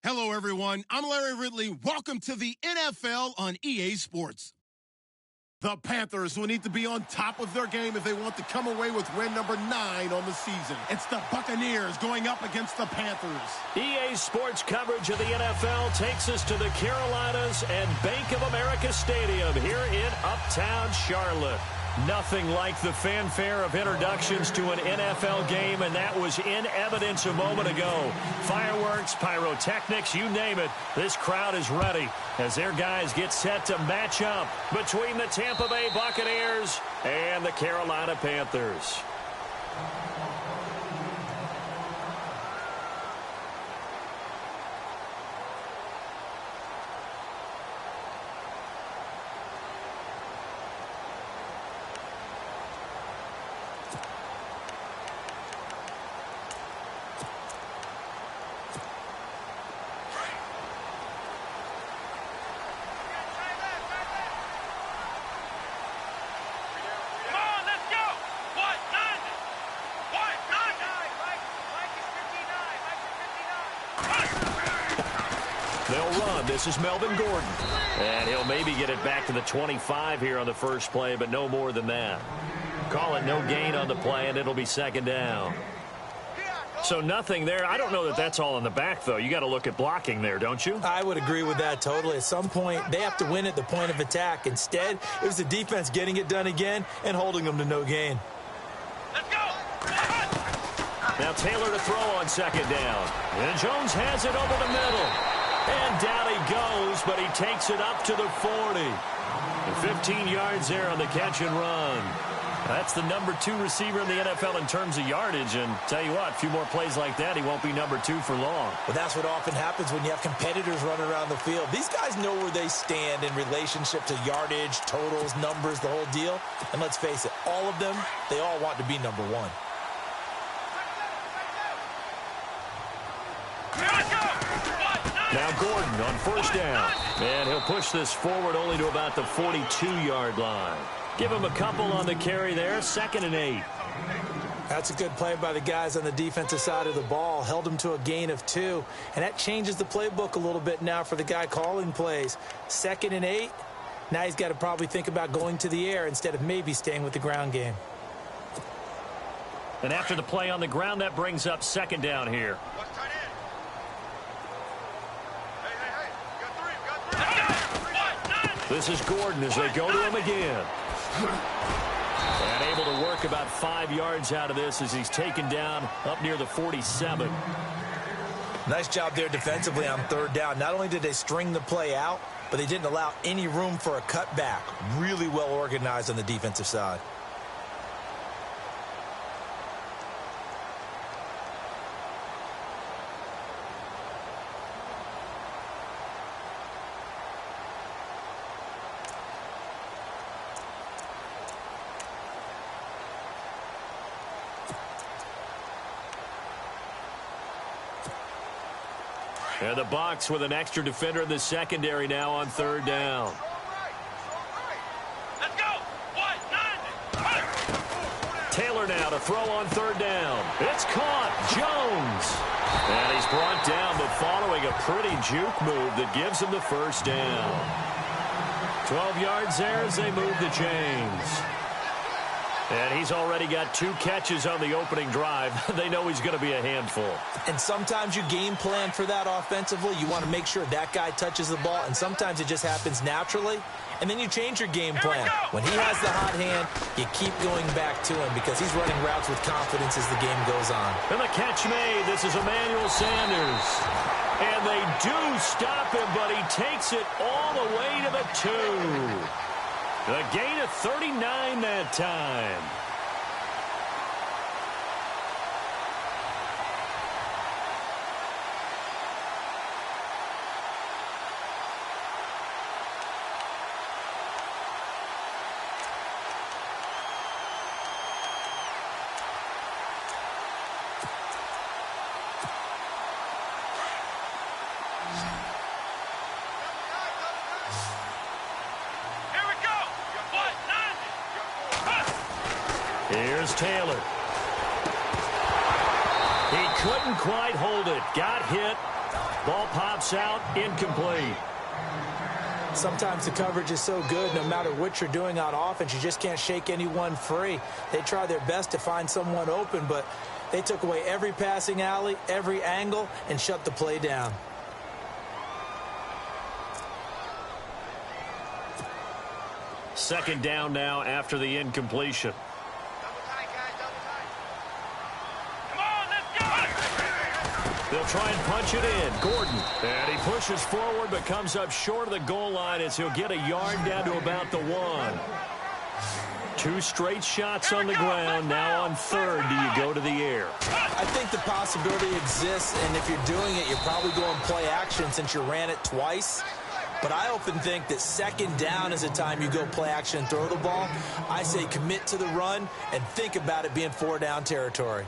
Hello, everyone. I'm Larry Ridley. Welcome to the NFL on EA Sports. The Panthers will need to be on top of their game if they want to come away with win number 9 on the season. It's the Buccaneers going up against the Panthers. EA Sports coverage of the NFL takes us to the Carolinas and Bank of America Stadium here in Uptown Charlotte. Nothing like the fanfare of introductions to an NFL game, and that was in evidence a moment ago. Fireworks, pyrotechnics, you name it. This crowd is ready as their guys get set to match up between the Tampa Bay Buccaneers and the Carolina Panthers. They'll run. This is Melvin Gordon. And he'll maybe get it back to the 25 here on the first play, but no more than that. Call it no gain on the play, and it'll be second down. So nothing there. I don't know that that's all in the back, though. You got to look at blocking there, don't you? I would agree with that totally. At some point, they have to win at the point of attack. Instead, it was the defense getting it done again and holding them to no gain. Let's go! Now Taylor to throw on second down. And Jones has it over the middle. And down he goes, but he takes it up to the 40. And 15 yards there on the catch and run. That's the number 2 receiver in the NFL in terms of yardage. And tell you what, a few more plays like that, he won't be number 2 for long. Well, that's what often happens when you have competitors running around the field. These guys know where they stand in relationship to yardage, totals, numbers, the whole deal. And let's face it, all of them, they all want to be number 1. Now Gordon on first down. And he'll push this forward only to about the 42-yard line. Give him a couple on the carry there. 2nd and 8. That's a good play by the guys on the defensive side of the ball. Held him to a gain of 2. And that changes the playbook a little bit now for the guy calling plays. 2nd and 8. Now he's got to probably think about going to the air instead of maybe staying with the ground game. And after the play on the ground, that brings up 2nd down here. This is Gordon as they go to him again. And able to work about 5 yards out of this as he's taken down up near the 47. Nice job there defensively on 3rd down. Not only did they string the play out, but they didn't allow any room for a cutback. Really well organized on the defensive side. And the Bucs with an extra defender in the secondary now on 3rd down. Let's go. Taylor now to throw on 3rd down. It's caught. Jones. And he's brought down, but following a pretty juke move that gives him the first down. 12 yards there as they move the chains. And he's already got 2 catches on the opening drive. They know he's going to be a handful. And sometimes you game plan for that offensively. You want to make sure that guy touches the ball, and sometimes it just happens naturally. And then you change your game plan. When he has the hot hand, you keep going back to him because he's running routes with confidence as the game goes on. And the catch made. This is Emmanuel Sanders. And they do stop him, but he takes it all the way to the 2. A gain of 39 that time. Here's Taylor. He couldn't quite hold it. Got hit. Ball pops out, incomplete. Sometimes the coverage is so good, no matter what you're doing on offense, you just can't shake anyone free. They try their best to find someone open, but they took away every passing alley, every angle, and shut the play down. Second down now after the incompletion. They'll try and punch it in. Gordon. And he pushes forward but comes up short of the goal line as he'll get a yard down to about the 1. 2 straight shots on the ground. Now on third, do you go to the air? I think the possibility exists, and if you're doing it, you're probably going play action since you ran it twice. But I often think that second down is the time you go play action and throw the ball. I say commit to the run and think about it being 4-down territory.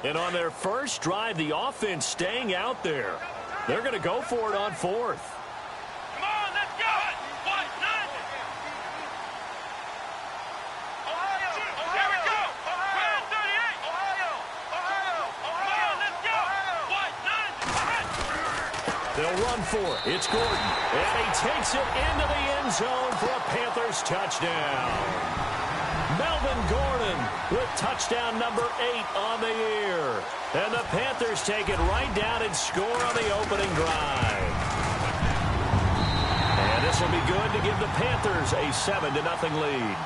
And on their first drive, the offense staying out there. They're going to go for it on fourth. Come on, let's go! What? None! Ohio! Here we go! Ohio! 38! Ohio! Come on, let's go! What? None! They'll run for it. It's Gordon. And he takes it into the end zone for a Panthers touchdown. Melvin Gordon with touchdown number 8 on the year. And the Panthers take it right down and score on the opening drive. And this will be good to give the Panthers a 7-0 lead.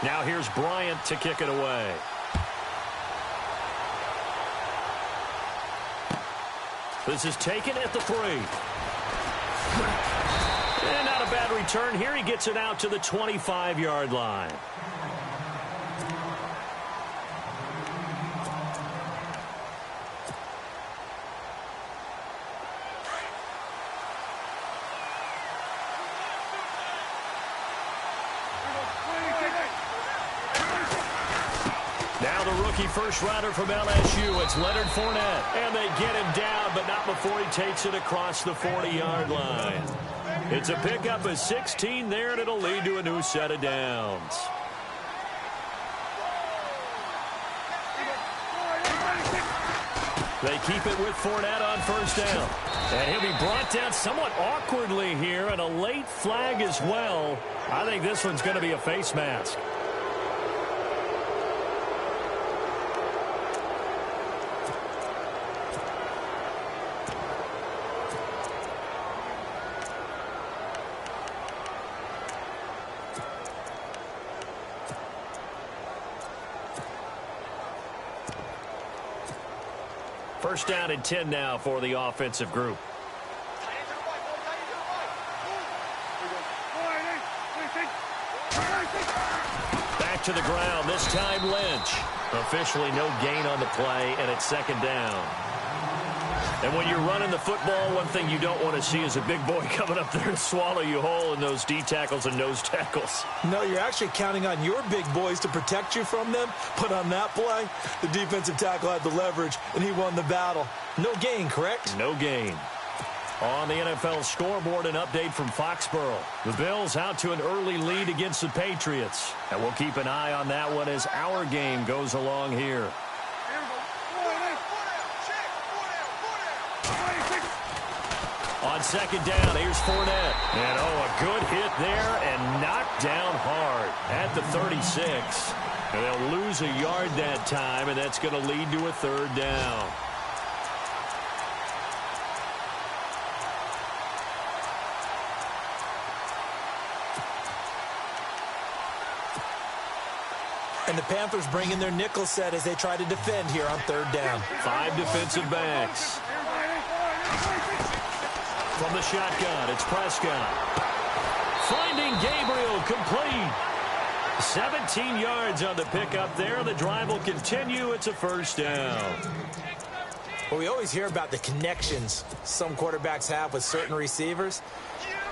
Now here's Bryant to kick it away. This is taken at the 3. And not a bad return here. He gets it out to the 25-yard line. First rounder from LSU, it's Leonard Fournette. And they get him down, but not before he takes it across the 40-yard line. It's a pickup of 16 there, and it'll lead to a new set of downs. They keep it with Fournette on first down. And he'll be brought down somewhat awkwardly here, and a late flag as well. I think this one's going to be a face mask. First down and 10 now for the offensive group. Back to the ground, this time Lynch. Officially no gain on the play, and it's second down. And when you're running the football, one thing you don't want to see is a big boy coming up there to swallow you whole in those D tackles and nose tackles. No, you're actually counting on your big boys to protect you from them. But on that play, the defensive tackle had the leverage, and he won the battle. No gain, correct? No gain. On the NFL scoreboard, an update from Foxborough. The Bills out to an early lead against the Patriots. And we'll keep an eye on that one as our game goes along here. On second down, here's Fournette. And, a good hit there and knocked down hard at the 36. And they'll lose a yard that time, and that's going to lead to a third down. And the Panthers bring in their nickel set as they try to defend here on third down. 5 defensive backs. From the shotgun, it's Prescott. Finding Gabriel, complete. 17 yards on the pickup there. The drive will continue. It's a first down. Well, we always hear about the connections some quarterbacks have with certain receivers.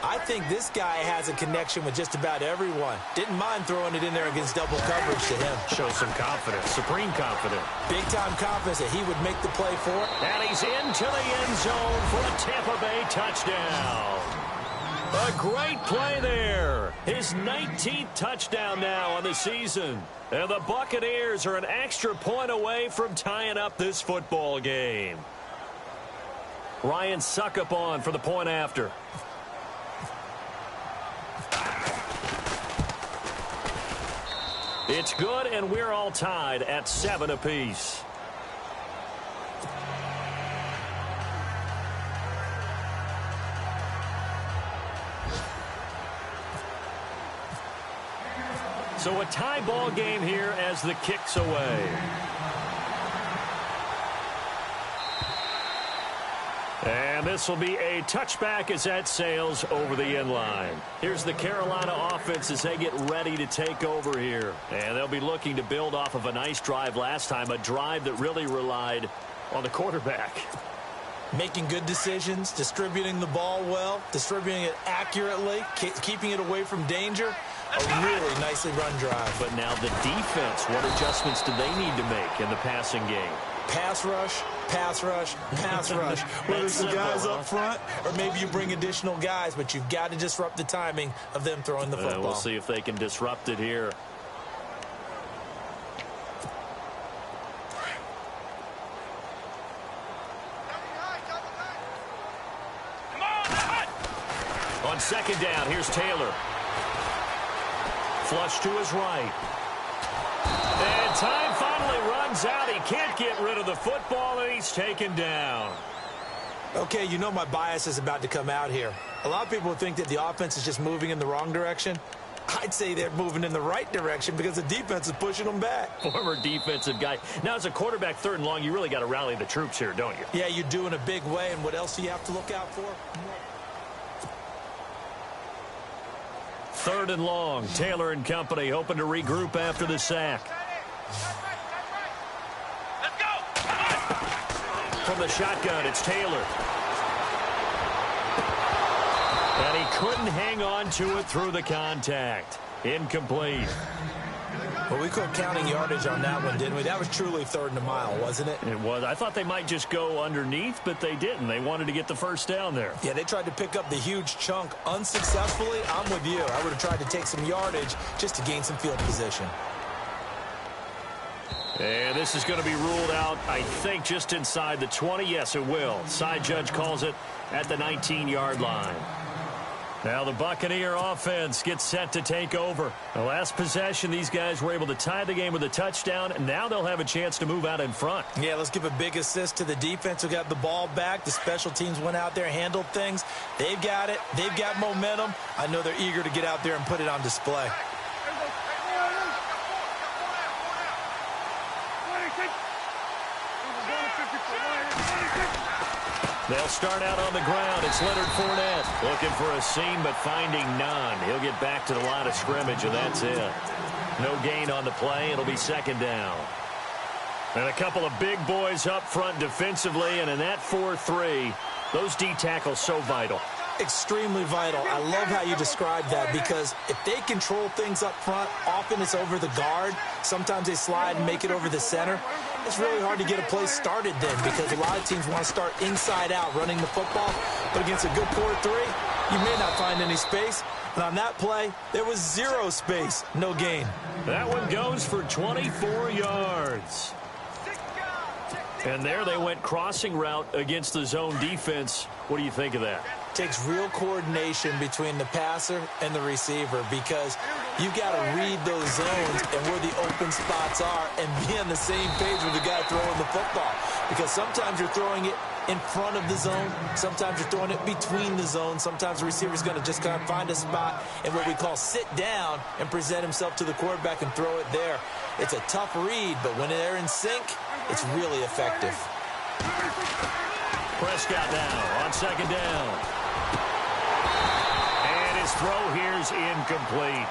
I think this guy has a connection with just about everyone. Didn't mind throwing it in there against double coverage to him. Shows some confidence, supreme confidence. Big-time confidence that he would make the play for it. And he's into the end zone for a Tampa Bay touchdown. A great play there. His 19th touchdown now on the season. And the Buccaneers are an extra point away from tying up this football game. Ryan Suckup on for the point after. It's good, and we're all tied at 7 apiece. So a tie ball game here as the kick's away. And this will be a touchback as that sails over the end line. Here's the Carolina offense as they get ready to take over here. And they'll be looking to build off of a nice drive last time, a drive that really relied on the quarterback. Making good decisions, distributing the ball well, distributing it accurately, keeping it away from danger. A really nicely run drive. But now the defense, what adjustments do they need to make in the passing game? Pass rush, pass rush, pass rush. Whether it's the guys up front or maybe you bring additional guys, but you've got to disrupt the timing of them throwing the football. We'll see if they can disrupt it here. On second down, here's Taylor. Flush to his right. And time finally runs out. He can't get rid of the football, and he's taken down. Okay, you know my bias is about to come out here. A lot of people think that the offense is just moving in the wrong direction. I'd say they're moving in the right direction because the defense is pushing them back. Former defensive guy. Now, as a quarterback, 3rd and long, you really got to rally the troops here, don't you? Yeah, you do in a big way, and what else do you have to look out for? 3rd and long. Taylor and company hoping to regroup after the sack. Let's go. From the shotgun, it's Taylor. And he couldn't hang on to it through the contact. Incomplete. Well, we quit counting yardage on that one, didn't we? That was truly 3rd and a mile, wasn't it? It was. I thought they might just go underneath, but they didn't. They wanted to get the first down there. Yeah, they tried to pick up the huge chunk unsuccessfully. I'm with you. I would have tried to take some yardage just to gain some field position. And this is going to be ruled out, I think, just inside the 20. Yes, it will. Side judge calls it at the 19-yard line. Now the Buccaneer offense gets set to take over. The last possession, these guys were able to tie the game with a touchdown, and now they'll have a chance to move out in front. Yeah, let's give a big assist to the defense who got the ball back. The special teams went out there, handled things. They've got it. They've got momentum. I know they're eager to get out there and put it on display. They'll start out on the ground. It's Leonard Fournette looking for a seam but finding none. He'll get back to the line of scrimmage, and that's it. No gain on the play. It'll be 2nd down. And a couple of big boys up front defensively, and in that 4-3, those D tackles so vital. Extremely vital. I love how you describe that because if they control things up front, often it's over the guard. Sometimes they slide and make it over the center. It's really hard to get a play started then because a lot of teams want to start inside out running the football. But against a good 4-3, you may not find any space. And on that play, there was 0 space. No gain. That one goes for 24 yards. And there they went crossing route against the zone defense. What do you think of that? Takes real coordination between the passer and the receiver because you've got to read those zones and where the open spots are and be on the same page with the guy throwing the football. Because sometimes you're throwing it in front of the zone. Sometimes you're throwing it between the zones. Sometimes the receiver's going to just kind of find a spot and what we call sit down and present himself to the quarterback and throw it there. It's a tough read, but when they're in sync, it's really effective. Prescott now on 2nd down. And his throw here's incomplete.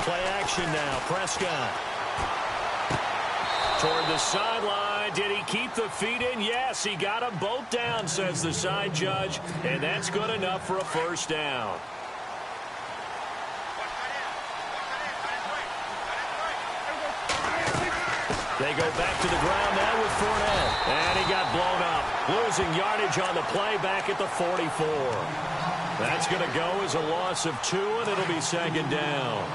Play action now. Prescott. Toward the sideline. Did he keep the feet in? Yes, he got them both down, says the side judge. And that's good enough for a first down. They go back to the ground now with Fournette. And he got blown up. Losing yardage on the play back at the 44. That's going to go as a loss of 2, and it'll be second down.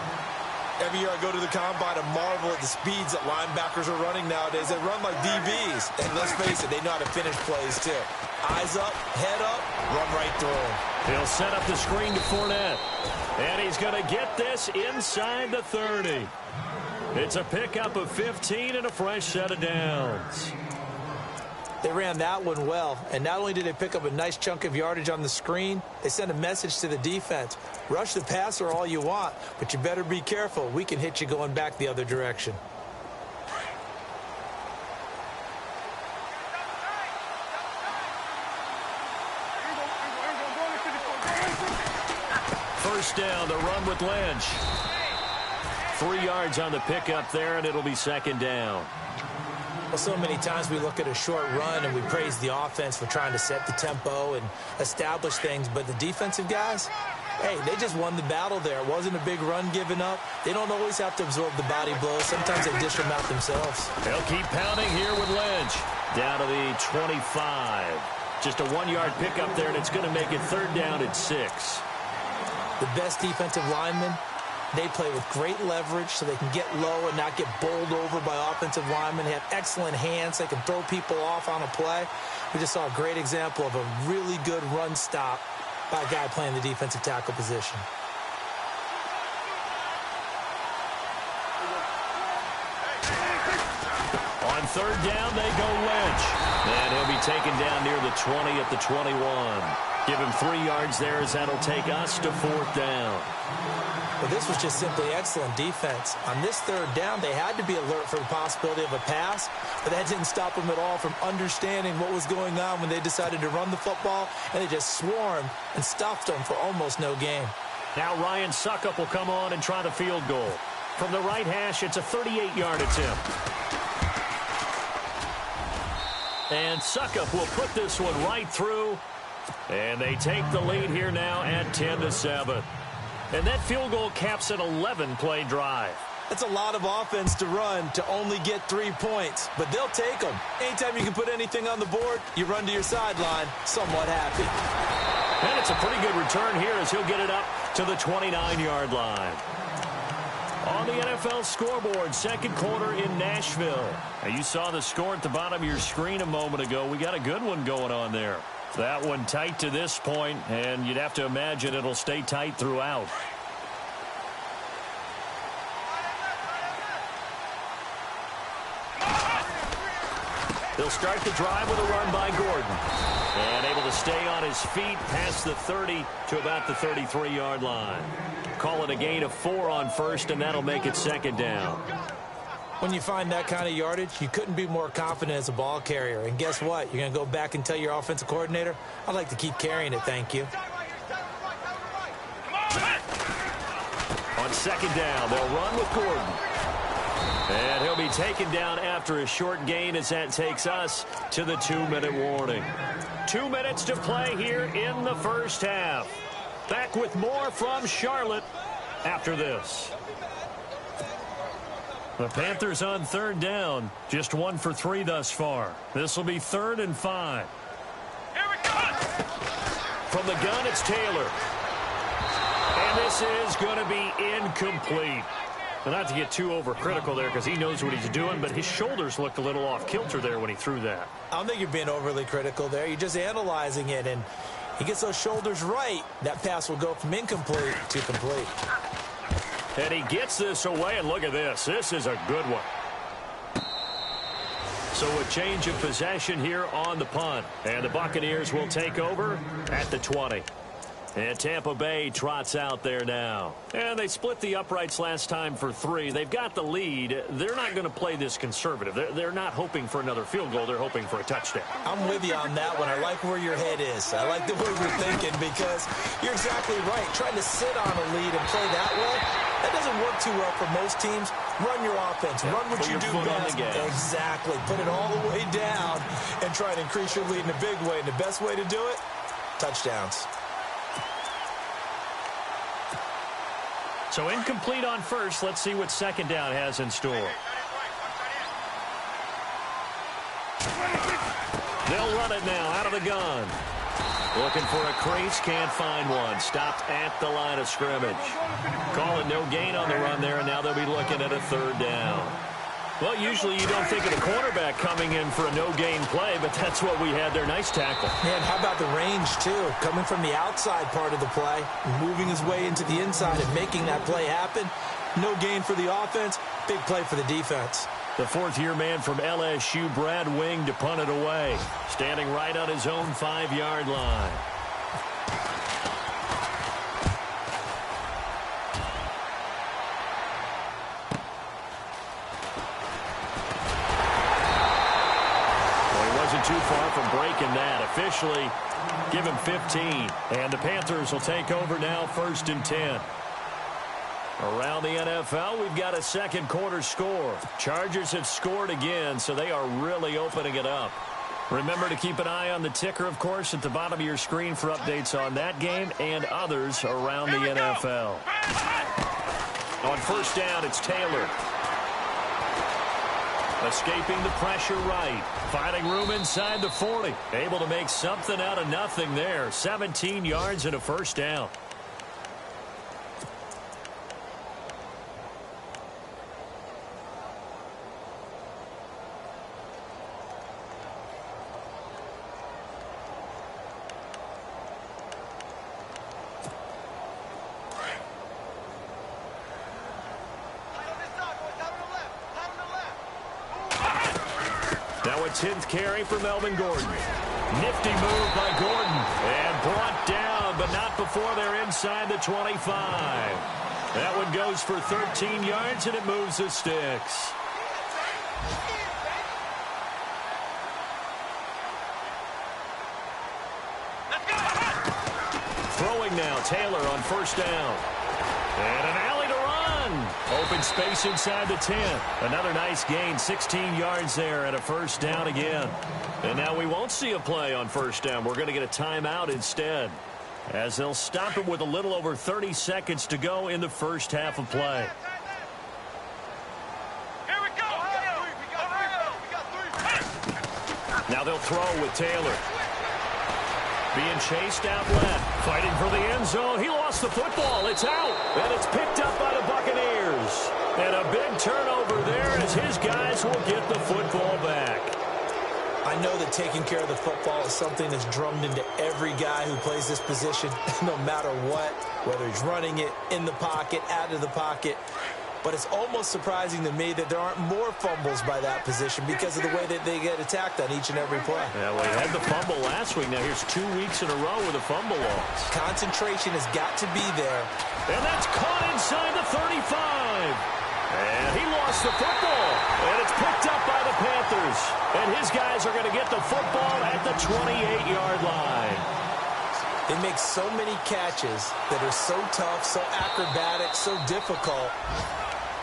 Every year I go to the combine and marvel at the speeds that linebackers are running nowadays. They run like DBs. And let's face it, they know how to finish plays too. Eyes up, head up, run right through them. He'll set up the screen to Fournette. And he's going to get this inside the 30. It's a pickup of 15 and a fresh set of downs. They ran that one well, and not only did they pick up a nice chunk of yardage on the screen, they sent a message to the defense. Rush the passer all you want, but you better be careful. We can hit you going back the other direction. First down, the run with Lynch. 3 yards on the pickup there, and it'll be second down. Well, so many times we look at a short run and we praise the offense for trying to set the tempo and establish things, but the defensive guys, hey, they just won the battle there. It wasn't a big run given up. They don't always have to absorb the body blows. Sometimes they dish them out themselves. They'll keep pounding here with Lynch. Down to the 25. Just a 1-yard pickup there, and it's going to make it third down at 6. The best defensive linemen, they play with great leverage so they can get low and not get bowled over by offensive linemen. They have excellent hands. They can throw people off on a play. We just saw a great example of a really good run stop by a guy playing the defensive tackle position. On third down, they go Lynch. And he'll be taken down near the 20 at the 21. Give him 3 yards there as that'll take us to fourth down. Well, this was just simply excellent defense. On this third down, they had to be alert for the possibility of a pass, but that didn't stop them at all from understanding what was going on when they decided to run the football, and they just swarmed and stuffed them for almost no gain. Now Ryan Suckup will come on and try the field goal. From the right hash, it's a 38-yard attempt. And Suckup will put this one right through, and they take the lead here now at 10-7. And that field goal caps an 11-play drive. That's a lot of offense to run to only get 3 points, but they'll take them. Anytime you can put anything on the board, you run to your sideline somewhat happy. And it's a pretty good return here as he'll get it up to the 29-yard line. On the NFL scoreboard, second quarter in Nashville. Now, you saw the score at the bottom of your screen a moment ago. We got a good one going on there. That one tight to this point, and you'd have to imagine it'll stay tight throughout. They'll start the drive with a run by Gordon. And able to stay on his feet past the 30 to about the 33-yard line. Call it a gain of 4 on first, and that'll make it second down. When you find that kind of yardage, you couldn't be more confident as a ball carrier. And guess what? You're going to go back and tell your offensive coordinator, I'd like to keep carrying it, thank you. On second down, they'll run with Gordon. And he'll be taken down after a short gain as that takes us to the 2-minute warning. 2 minutes to play here in the first half. Back with more from Charlotte after this. The Panthers on third down, just 1 for 3 thus far. This will be 3rd and 5. Here we go. From the gun, it's Taylor. And this is going to be incomplete. Well, not to get too overcritical there because he knows what he's doing, but his shoulders looked a little off kilter there when he threw that. I don't think you're being overly critical there. You're just analyzing it, and he gets those shoulders right. That pass will go from incomplete to complete. And he gets this away, and look at this. This is a good one. So a change of possession here on the punt. And the Buccaneers will take over at the 20. And Tampa Bay trots out there now. And they split the uprights last time for 3. They've got the lead. They're not going to play this conservative. They're not hoping for another field goal. They're hoping for a touchdown. I'm with you on that one. I like where your head is. I like the way we're thinking because you're exactly right. Trying to sit on a lead and play that way, that doesn't work too well for most teams, run your offense. Yeah, run what you do best. Exactly. Put it all the way down and try and increase your lead in a big way. And the best way to do it, touchdowns. So incomplete on first. Let's see what second down has in store. They'll run it now out of the gun. Looking for a crease, can't find one. Stopped at the line of scrimmage. Calling no gain on the run there, and now they'll be looking at a third down. Well, usually you don't think of the cornerback coming in for a no-gain play, but that's what we had there. Nice tackle. Man, how about the range, too? Coming from the outside part of the play, moving his way into the inside and making that play happen. No gain for the offense, big play for the defense. The fourth-year man from LSU, Brad Wing, to punt it away. Standing right on his own 5-yard line. Well, he wasn't too far from breaking that. Officially, give him 15. And the Panthers will take over now, 1st and 10. Around the NFL, we've got a second quarter score. Chargers have scored again, so they are really opening it up. Remember to keep an eye on the ticker, of course, at the bottom of your screen for updates on that game and others around the NFL. On first down, it's Taylor. Escaping the pressure right. Finding room inside the 40. Able to make something out of nothing there. 17 yards and a first down. Now a 10th carry for Melvin Gordon. Nifty move by Gordon. And brought down, but not before they're inside the 25. That one goes for 13 yards, and it moves the sticks. Throwing now, Taylor on first down. And an alley to run. Open space inside the 10. Another nice gain, 16 yards there, and a first down again. And now we won't see a play on first down. We're going to get a timeout instead, as they'll stop it with a little over 30 seconds to go in the first half of play. Here we go. We got three. Now they'll throw with Taylor. Being chased out left. Fighting for the end zone. He lost the football. It's out. And it's picked up by the Buccaneers. And a big turnover there as his guys will get the football back. I know that taking care of the football is something that's drummed into every guy who plays this position, no matter what, whether he's running it, in the pocket, out of the pocket. But it's almost surprising to me that there aren't more fumbles by that position because of the way that they get attacked on each and every play. Yeah, well, he had the fumble last week. Now here's 2 weeks in a row with a fumble loss. Concentration has got to be there. And that's caught inside the 35. And he lost the football. And it's picked up by the Panthers. And his guys are going to get the football at the 28-yard line. They make so many catches that are so tough, so acrobatic, so difficult,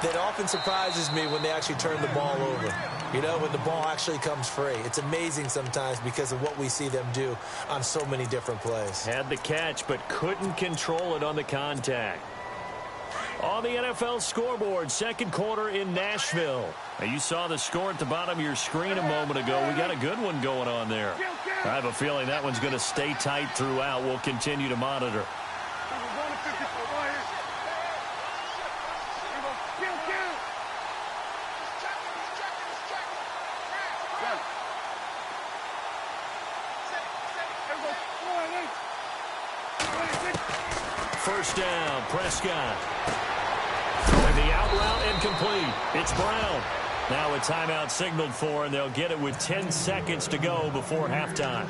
that often surprises me when they actually turn the ball over. You know, when the ball actually comes free. It's amazing sometimes because of what we see them do on so many different plays. Had the catch, but couldn't control it on the contact. On the NFL scoreboard, second quarter in Nashville. Now, you saw the score at the bottom of your screen a moment ago. We got a good one going on there. I have a feeling that one's going to stay tight throughout. We'll continue to monitor. First down, Prescott. Throwing the out route and complete. It's Brown. Now a timeout signaled for, and they'll get it with 10 seconds to go before halftime.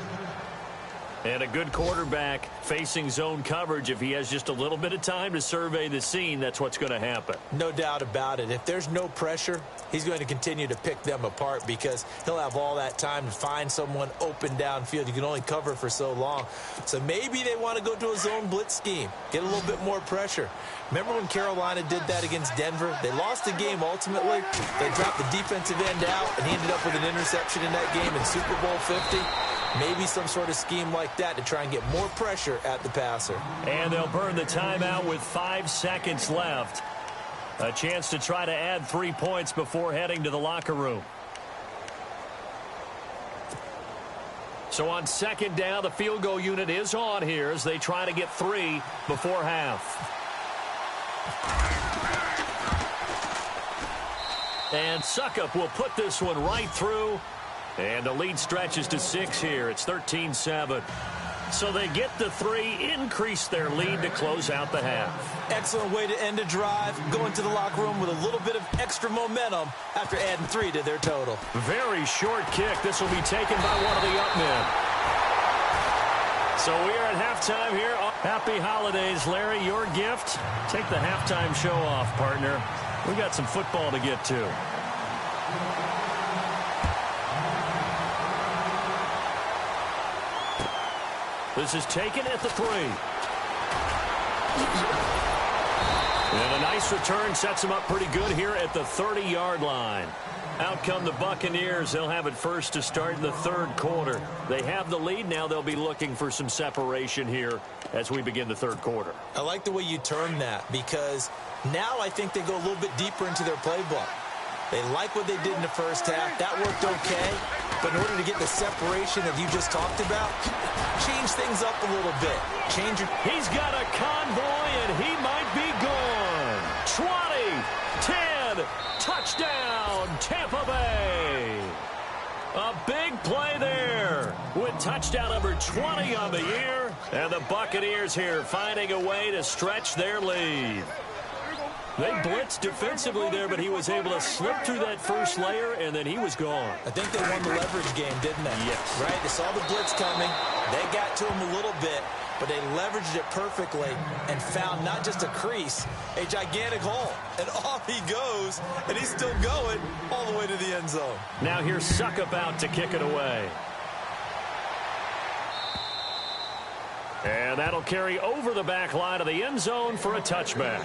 And a good quarterback facing zone coverage, if he has just a little bit of time to survey the scene, that's what's going to happen. No doubt about it. If there's no pressure, he's going to continue to pick them apart because he'll have all that time to find someone open downfield. You can only cover for so long. So maybe they want to go to a zone blitz scheme, get a little bit more pressure. Remember when Carolina did that against Denver? They lost the game ultimately. They dropped the defensive end out, and he ended up with an interception in that game in Super Bowl 50. Maybe some sort of scheme like that to try and get more pressure at the passer. And they'll burn the timeout with 5 seconds left. A chance to try to add 3 points before heading to the locker room. So on second down, the field goal unit is on here as they try to get 3 before half. And Suckup will put this one right through. And the lead stretches to 6 here. It's 13-7. So they get the 3, increase their lead to close out the half. Excellent way to end a drive. Go into the locker room with a little bit of extra momentum after adding 3 to their total. Very short kick. This will be taken by one of the up men. So we are at halftime here. Happy holidays, Larry. Your gift? Take the halftime show off, partner. We got some football to get to. This is taken at the 3. And a nice return sets him up pretty good here at the 30-yard line. Out come the Buccaneers. They'll have it first to start in the third quarter. They have the lead. Now they'll be looking for some separation here as we begin the third quarter. I like the way you term that because now I think they go a little bit deeper into their playbook. They like what they did in the first half. That worked okay. But in order to get the separation that you just talked about, change things up a little bit. He's got a convoy, and he might be gone. 20, 10, touchdown, Tampa Bay. A big play there with touchdown number 20 on the year. And the Buccaneers here finding a way to stretch their lead. They blitzed defensively there, but he was able to slip through that first layer, and then he was gone. I think they won the leverage game, didn't they? Yes. Right? They saw the blitz coming. They got to him a little bit, but they leveraged it perfectly and found not just a crease, a gigantic hole. And off he goes, and he's still going all the way to the end zone. Now here's Suckup out to kick it away. And that'll carry over the back line of the end zone for a touchback.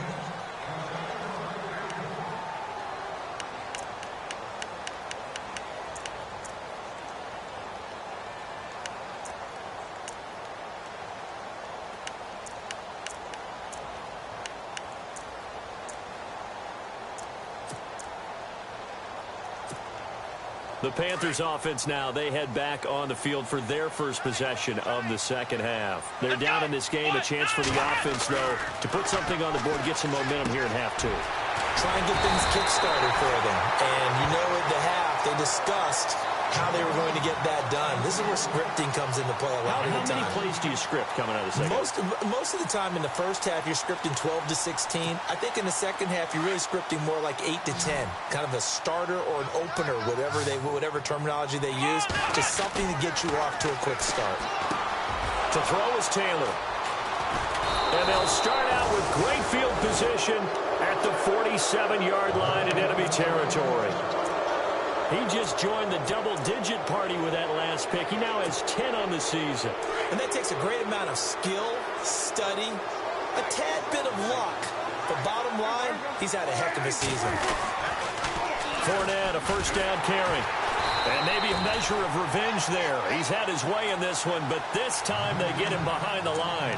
The Panthers offense now, they head back on the field for their first possession of the second half. They're down in this game. A chance for the offense, though, to put something on the board, get some momentum here in half 2. Try and get things kick-started for them. And you know at the half, they discussed how they were going to get that done. This is where scripting comes into play a lot of the time. How many plays do you script coming out of the second? Most of the time in the first half, you're scripting 12 to 16. I think in the second half, you're really scripting more like 8 to 10. Kind of a starter or an opener, whatever terminology they use. Just something to get you off to a quick start. To throw is Taylor. And they'll start out with great field position at the 47-yard line in enemy territory. He just joined the double-digit party with that last pick. He now has 10 on the season. And that takes a great amount of skill, study, a tad bit of luck. But bottom line, he's had a heck of a season. Fournette, a first down carry. And maybe a measure of revenge there. He's had his way in this one, but this time they get him behind the line.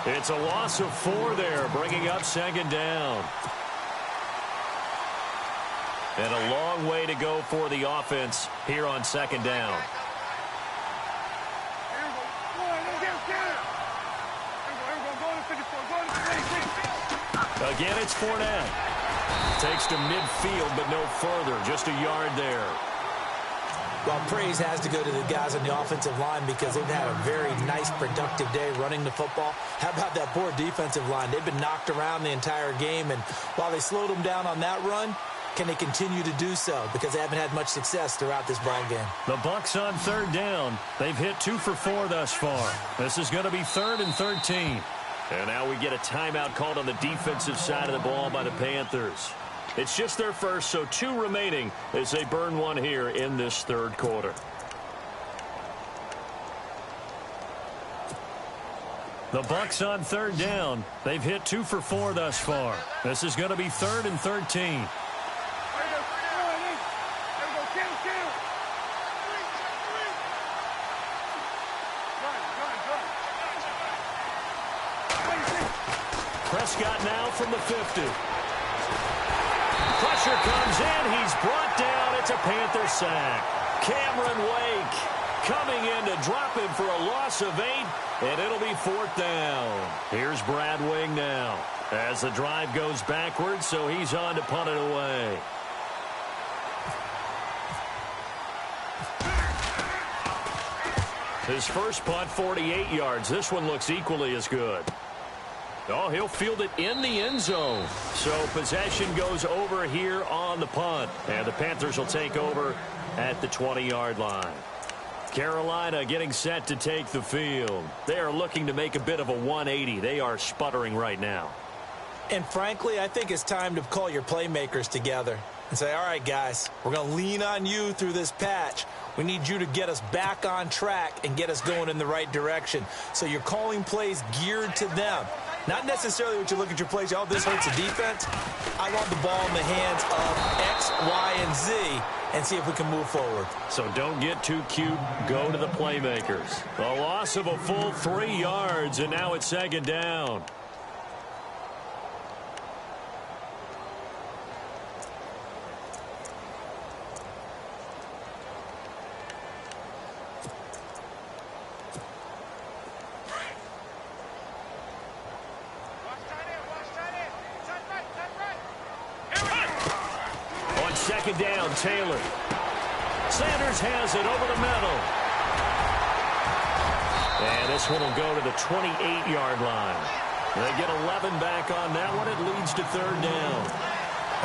It's a loss of 4 there, bringing up second down. And a long way to go for the offense here on second down. Again, it's Fournette. Takes to midfield, but no further. Just a yard there. Well, praise has to go to the guys on the offensive line because they've had a very nice, productive day running the football. How about that poor defensive line? They've been knocked around the entire game, and while they slowed them down on that run, Can they continue to do so? Because they haven't had much success throughout this ball game. The Bucs on third down. They've hit 2 for 4 thus far. This is going to be 3rd and 13. And now we get a timeout called on the defensive side of the ball by the Panthers. It's just their first, so 2 remaining as they burn one here in this third quarter. The Bucs on third down. They've hit 2 for 4 thus far. This is going to be 3rd and 13. Prescott now from the 50. Pressure comes in. He's brought down. It's a Panther sack. Cameron Wake coming in to drop him for a loss of 8, and it'll be 4th down. Here's Brad Wing now as the drive goes backwards, so he's on to punt it away. His first punt, 48 yards. This one looks equally as good. Oh, he'll field it in the end zone. So possession goes over here on the punt. And the Panthers will take over at the 20-yard line. Carolina getting set to take the field. They are looking to make a bit of a 180. They are sputtering right now. And frankly, I think it's time to call your playmakers together and say, all right, guys, we're going to lean on you through this patch. We need you to get us back on track and get us going in the right direction. So you're calling plays geared to them. Not necessarily what you look at your plays, oh, this hurts the defense. I want the ball in the hands of X, Y, and Z and see if we can move forward. So don't get too cute. Go to the playmakers. A loss of a full 3 yards, and now it's 2nd down. Second down, Taylor. Sanders has it over the middle. And this one will go to the 28-yard line. They get 11 back on that one. It leads to 3rd down.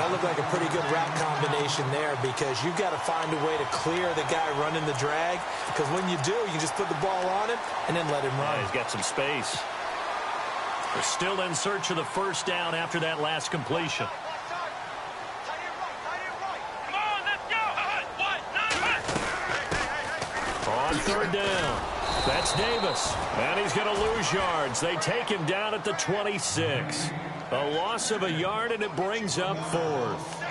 That looked like a pretty good route combination there because you've got to find a way to clear the guy running the drag. Because when you do, you just put the ball on him and then let him run. Yeah, he's got some space. They're still in search of the 1st down after that last completion. On 3rd down, that's Davis, and he's going to lose yards. They take him down at the 26. A loss of a yard, and it brings up 4th.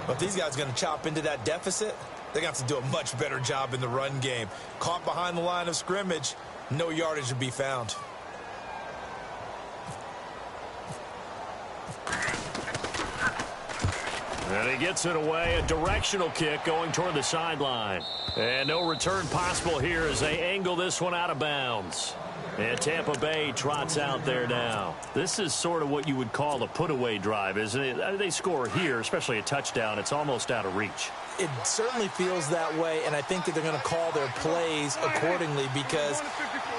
But these guys are going to chop into that deficit. They're going to have to do a much better job in the run game. Caught behind the line of scrimmage, no yardage to be found. And he gets it away, a directional kick going toward the sideline. And no return possible here as they angle this one out of bounds. And Tampa Bay trots out there now. This is sort of what you would call a put-away drive, isn't it? They score here, especially a touchdown. It's almost out of reach. It certainly feels that way, and I think that they're going to call their plays accordingly because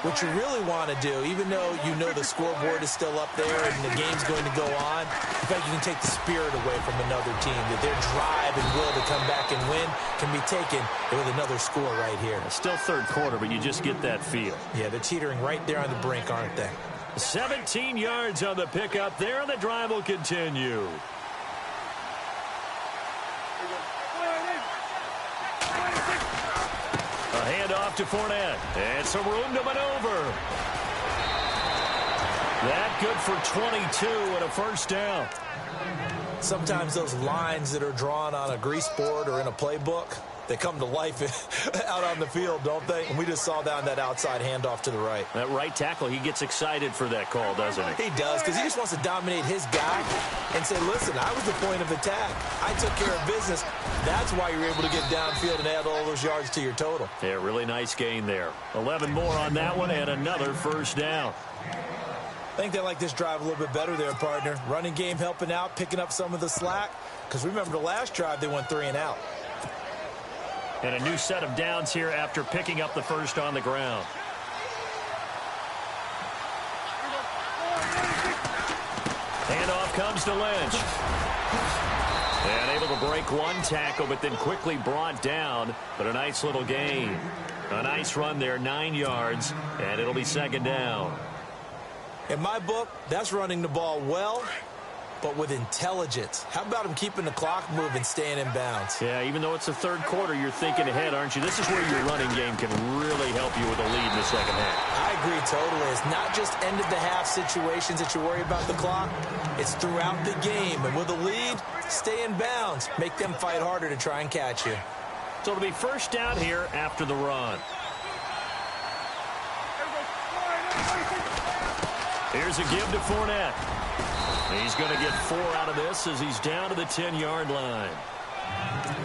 what you really want to do, even though you know the scoreboard is still up there and the game's going to go on, in fact, you can take the spirit away from another team, that their drive and will to come back and win can be taken with another score right here. It's still 3rd quarter, but you just get that feel. Yeah, they're teetering right there on the brink, aren't they? 17 yards on the pickup there, and the drive will continue. A handoff to Fournette, and some room to maneuver. That good for 22 and a 1st down. Sometimes those lines that are drawn on a grease board or in a playbook, they come to life out on the field, don't they? And we just saw down that outside handoff to the right. That right tackle, he gets excited for that call, doesn't he? He does, because he just wants to dominate his guy and say, listen, I was the point of attack. I took care of business. That's why you're able to get downfield and add all those yards to your total. Yeah, really nice gain there. 11 more on that one and another 1st down. I think they like this drive a little bit better there, partner. Running game helping out, picking up some of the slack. Because remember the last drive, they went 3 and out. And a new set of downs here after picking up the 1st on the ground. Handoff comes to Lynch. And able to break one tackle, but then quickly brought down. But a nice little gain. A nice run there, 9 yards, and it'll be second down. In my book, that's running the ball well, but with intelligence. How about him keeping the clock moving, staying in bounds? Yeah, even though it's the third quarter, you're thinking ahead, aren't you? This is where your running game can really help you with a lead in the second half. I agree totally. It's not just end-of-the-half situations that you worry about the clock. It's throughout the game. And with a lead, stay in bounds. Make them fight harder to try and catch you. So it'll be first down here after the run. Here's a give to Fournette. He's going to get 4 out of this as he's down to the 10-yard line.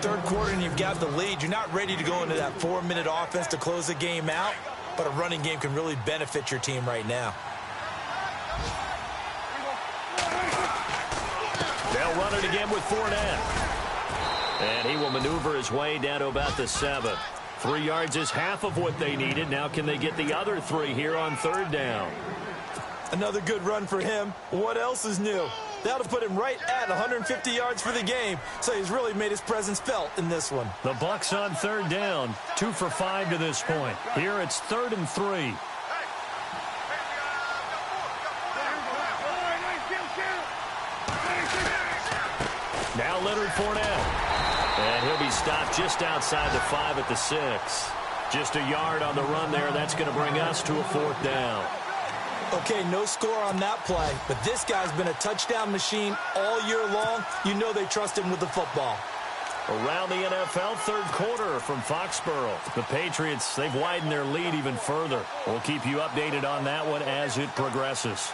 Third quarter and you've got the lead. You're not ready to go into that 4-minute offense to close the game out, but a running game can really benefit your team right now. They'll run it again with Fournette. And he will maneuver his way down to about the 7. 3 yards is half of what they needed. Now can they get the other 3 here on third down? Another good run for him. What else is new? That'll put him right at 150 yards for the game, so he's really made his presence felt in this one. The Bucs on third down, 2 for 5 to this point. Here it's 3rd and 3. Now Leonard Fournette. And he'll be stopped just outside the 5 at the 6. Just a yard on the run there. That's going to bring us to a 4th down. Okay, no score on that play, but this guy's been a touchdown machine all year long. You know they trust him with the football. Around the NFL, third quarter from Foxborough. The Patriots, they've widened their lead even further. We'll keep you updated on that one as it progresses.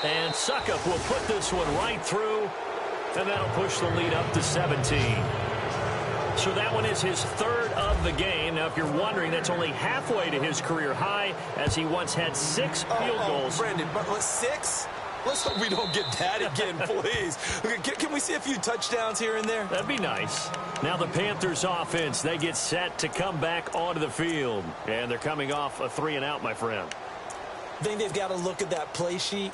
And Suckup will put this one right through, and that'll push the lead up to 17. So that one is his 3rd of the game. Now, if you're wondering, that's only halfway to his career high, as he once had 6 field goals. Brandon, but 6? Let's hope we don't get that again, please. Can we see a few touchdowns here and there? That'd be nice. Now the Panthers offense, they get set to come back onto the field. And they're coming off a 3-and-out, my friend. I think they've got to look at that play sheet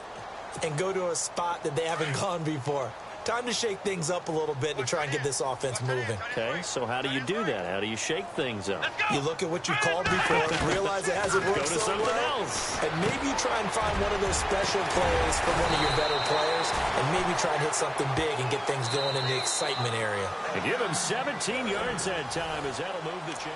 and go to a spot that they haven't gone before. Time to shake things up a little bit to try and get this offense moving. Okay, so how do you do that? How do you shake things up? You look at what you called before, realize it hasn't worked Go to so something well, else. and maybe try and find one of those special plays from one of your better players, and maybe try and hit something big and get things going in the excitement area. And give him 17 yards that time, as that'll move the chain.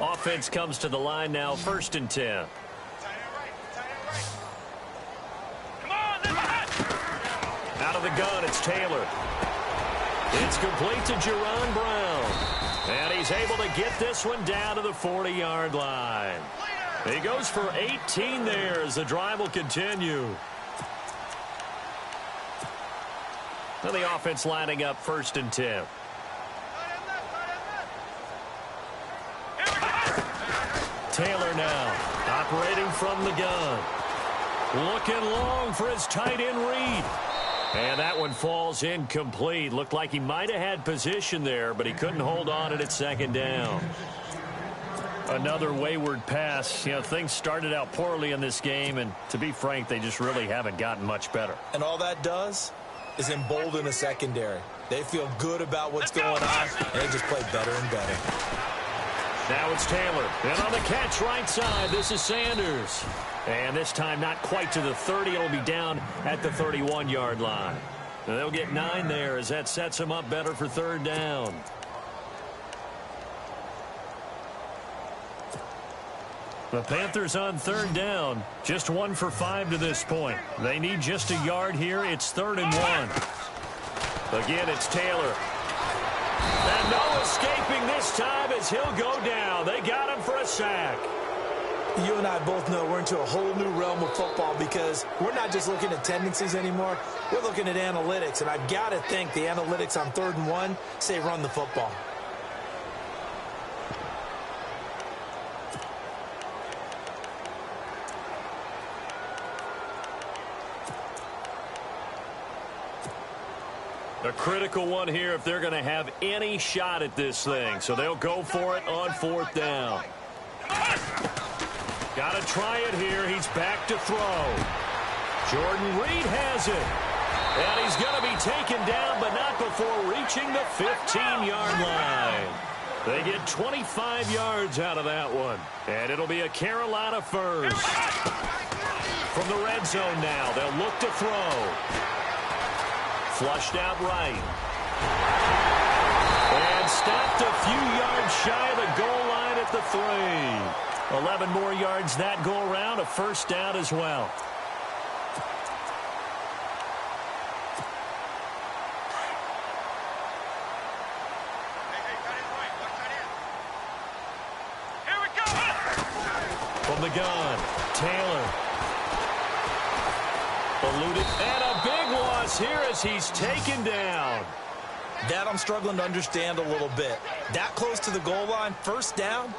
Offense comes to the line now, 1st and 10. Out of the gun, it's Taylor. It's complete to Jerron Brown. And he's able to get this one down to the 40-yard line. He goes for 18 there as the drive will continue. Now the offense lining up 1st and 10. Taylor now, operating from the gun. Looking long for his tight end read. And that one falls incomplete. Looked like he might have had position there, but he couldn't hold on at 2nd down. Another wayward pass. You know, things started out poorly in this game, and to be frank, they just really haven't gotten much better. And all that does is embolden the secondary. They feel good about what's going on, and they just play better and better. Now it's Taylor. And on the catch right side, this is Sanders. And this time not quite to the 30. It'll be down at the 31-yard line. And they'll get 9 there as that sets them up better for 3rd down. The Panthers on 3rd down. Just 1 for 5 to this point. They need just a yard here. It's 3rd and 1. Again, it's Taylor. And no escaping this time as he'll go down. They got him for a sack. You and I both know we're into a whole new realm of football because we're not just looking at tendencies anymore. We're looking at analytics, and I've got to think the analytics on 3rd and 1 say run the football. A critical one here if they're going to have any shot at this thing. So they'll go for it on 4th down. Got to try it here. He's back to throw. Jordan Reed has it. And he's going to be taken down, but not before reaching the 15-yard line. They get 25 yards out of that one. And it'll be a Carolina first. From the red zone now, they'll look to throw. Flushed out right. And stopped a few yards shy of the goal line at the 3. 11 more yards that go around, a first down as well. The gun, Taylor. Eluded, and a big loss here as he's taken down. That I'm struggling to understand a little bit. That close to the goal line, first down,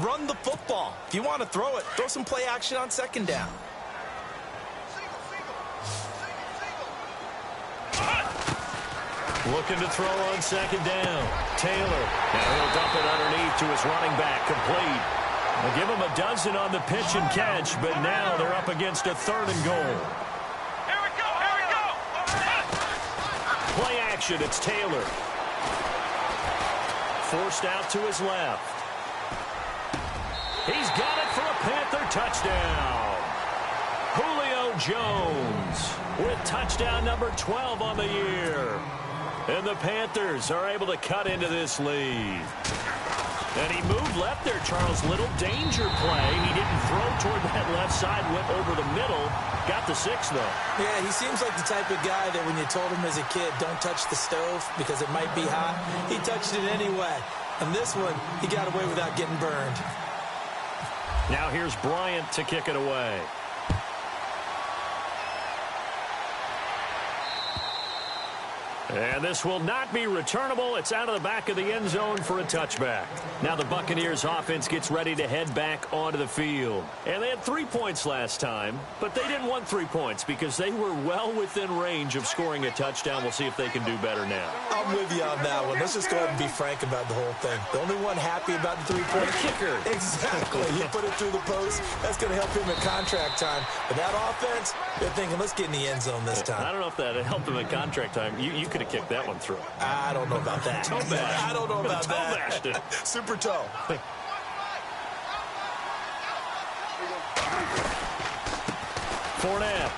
run the football. If you want to throw it, throw some play action on 2nd down. Looking to throw on 2nd down. Taylor, now he'll dump it underneath to his running back, complete. They'll give him a dozen on the pitch and catch, but now they're up against a 3rd and goal. Here we go, here we go. Play action, it's Taylor. Forced out to his left. He's got it for a Panther touchdown. Julio Jones with touchdown number 12 on the year. And the Panthers are able to cut into this lead. And he moved left there, Charles. Little danger play. He didn't throw toward that left side, went over the middle. Got the 6, though. Yeah, he seems like the type of guy that when you told him as a kid, don't touch the stove because it might be hot, he touched it anyway. And this one, he got away without getting burned. Now here's Bryant to kick it away. And this will not be returnable. It's out of the back of the end zone for a touchback. Now the Buccaneers offense gets ready to head back onto the field. And they had 3 points last time, but they didn't want 3 points because they were well within range of scoring a touchdown. We'll see if they can do better now. I'm with you on that one. Let's just go ahead and be frank about the whole thing. The only one happy about the 3-point kicker. Exactly. He put it through the post. That's going to help him at contract time. But that offense, they're thinking, let's get in the end zone this time. I don't know if that helped him at contract time. You could have kicked that one through. I don't know about that. Toe bash. I don't know about toe that. Bashed it. Super toe. Fournette.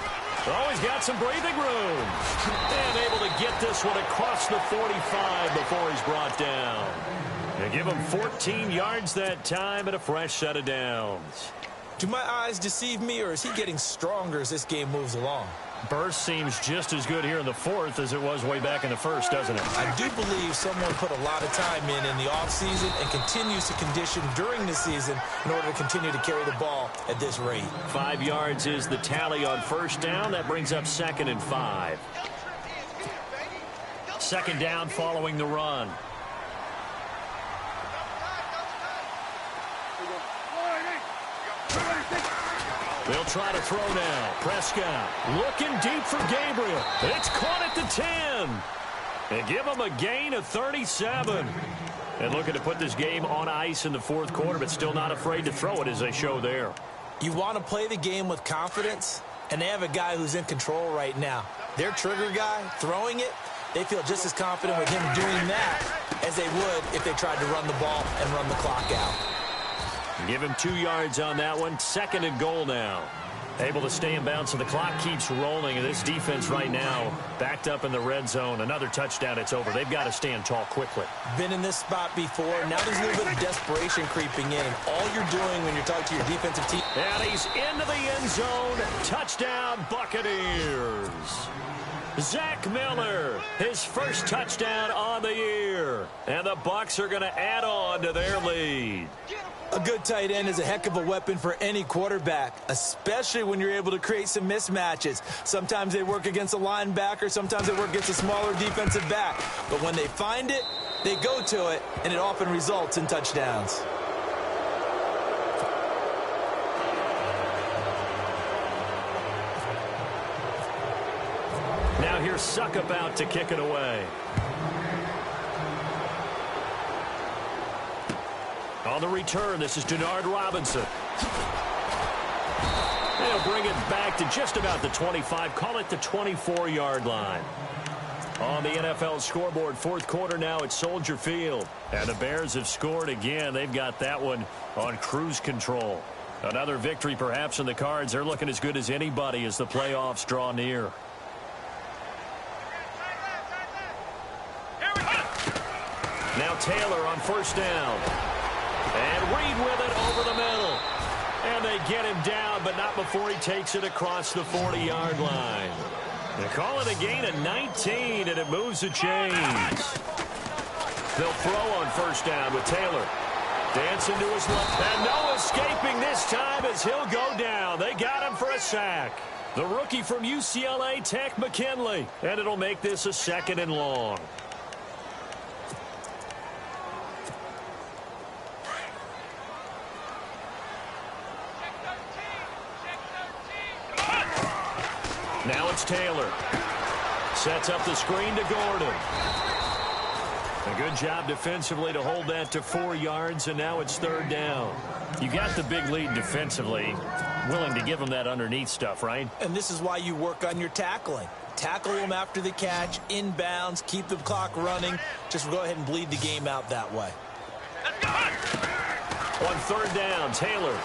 Always got some breathing room. And able to get this one across the 45 before he's brought down. They give him 14 yards that time and a fresh set of downs. Do my eyes deceive me, or is he getting stronger as this game moves along? Burst seems just as good here in the 4th as it was way back in the 1st, doesn't it? I do believe someone put a lot of time in the offseason and continues to condition during the season in order to continue to carry the ball at this rate. 5 yards is the tally on first down. That brings up 2nd and 5. 2nd down following the run. They'll try to throw now. Prescott looking deep for Gabriel. It's caught at the 10. They give him a gain of 37. And looking to put this game on ice in the 4th quarter, but still not afraid to throw it as they show there. You want to play the game with confidence, and they have a guy who's in control right now. Their trigger guy throwing it, they feel just as confident with him doing that as they would if they tried to run the ball and run the clock out. Give him 2 yards on that one. 2nd and goal now. Able to stay in bounds, and the clock keeps rolling. And this defense right now backed up in the red zone. Another touchdown, it's over. They've got to stand tall quickly. Been in this spot before. Now there's a little bit of desperation creeping in. And all you're doing when you're talking to your defensive team. And he's into the end zone. Touchdown, Buccaneers. Zach Miller, his first touchdown on the year. And the Bucs are going to add on to their lead. A good tight end is a heck of a weapon for any quarterback, especially when you're able to create some mismatches. Sometimes they work against a linebacker, sometimes they work against a smaller defensive back. But when they find it, they go to it, and it often results in touchdowns. Now here's Suck about to kick it away. On the return, this is Denard Robinson. They'll bring it back to just about the 25, call it the 24-yard line. On the NFL scoreboard, fourth quarter now at Soldier Field. And the Bears have scored again. They've got that one on cruise control. Another victory perhaps in the cards. They're looking as good as anybody as the playoffs draw near. Now Taylor on first down. And Reed with it over the middle. And they get him down, but not before he takes it across the 40-yard line. They call it a gain of 19, and it moves the chains. They'll throw on first down with Taylor. Dancing to his left. And no escaping this time as he'll go down. They got him for a sack. The rookie from UCLA, Tech McKinley. And it'll make this a 2nd and long. Now it's Taylor. Sets up the screen to Gordon. A good job defensively to hold that to 4 yards, and now it's 3rd down. You got the big lead defensively. Willing to give them that underneath stuff, right? And this is why you work on your tackling. Tackle them after the catch, inbounds, keep the clock running. Just go ahead and bleed the game out that way. On 3rd down, Taylor.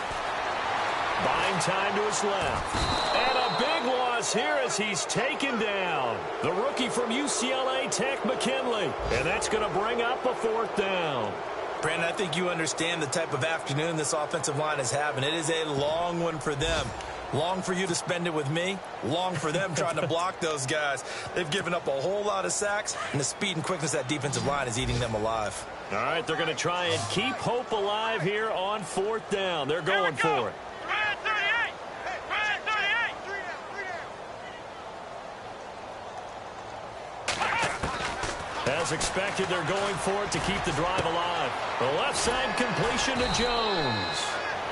Buying time to his left. And a big loss here as he's taken down. The rookie from UCLA, Tech McKinley. And that's going to bring up a 4th down. Brandon, I think you understand the type of afternoon this offensive line is having. It is a long one for them. Long for you to spend it with me. Long for them trying to block those guys. They've given up a whole lot of sacks, and the speed and quickness of that defensive line is eating them alive. All right, they're going to try and keep hope alive here on 4th down. They're going for it. As expected, they're going for it to keep the drive alive. The left side completion to Jones.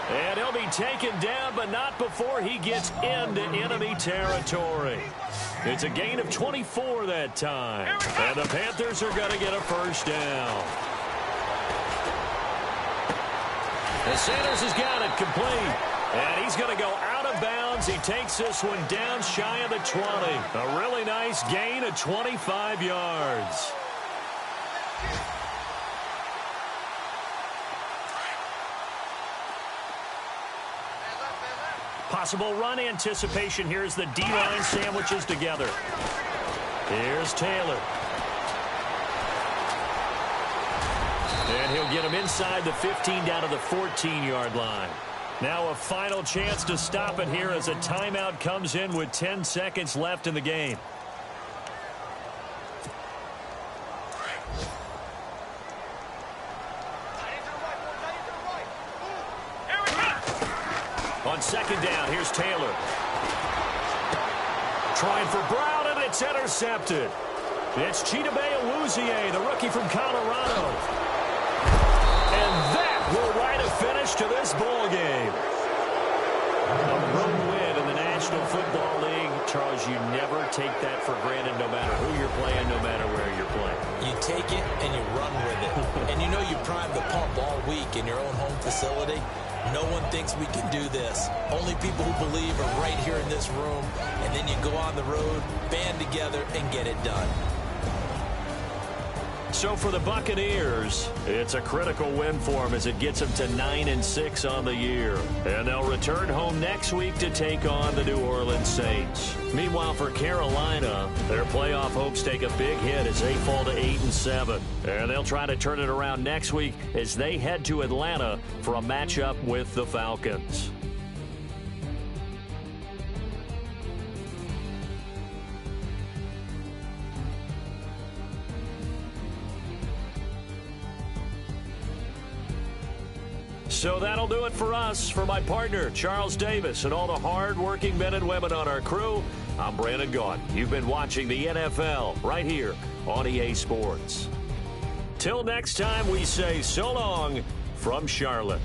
And he'll be taken down, but not before he gets into enemy territory. It's a gain of 24 that time. And the Panthers are going to get a 1st down. And Sanders has got it complete. And he's going to go out of bounds. He takes this one down shy of the 20. A really nice gain of 25 yards. Possible run anticipation here as the D-line sandwiches together. Here's Taylor. And he'll get him inside the 15 down to the 14-yard line. Now a final chance to stop it here as a timeout comes in with 10 seconds left in the game. On 2nd down, here's Taylor. Trying for Brown, and it's intercepted. It's Chidobe Awuzie, the rookie from Colorado. And that will write a finish to this ball game. A road win in the National Football League. Charles, you never take that for granted no matter who you're playing, no matter where you're playing. You take it and you run with it. And you know you prime the pump all week in your own home facility. No one thinks we can do this. Only people who believe are right here in this room. And then you go on the road, band together, and get it done. So for the Buccaneers, it's a critical win for them as it gets them to 9-6 on the year. And they'll return home next week to take on the New Orleans Saints. Meanwhile, for Carolina, their playoff hopes take a big hit as they fall to 8-7. And they'll try to turn it around next week as they head to Atlanta for a matchup with the Falcons. So that'll do it for us. For my partner, Charles Davis, and all the hard-working men and women on our crew, I'm Brandon Gaudin. You've been watching the NFL right here on EA Sports. Till next time, we say so long from Charlotte.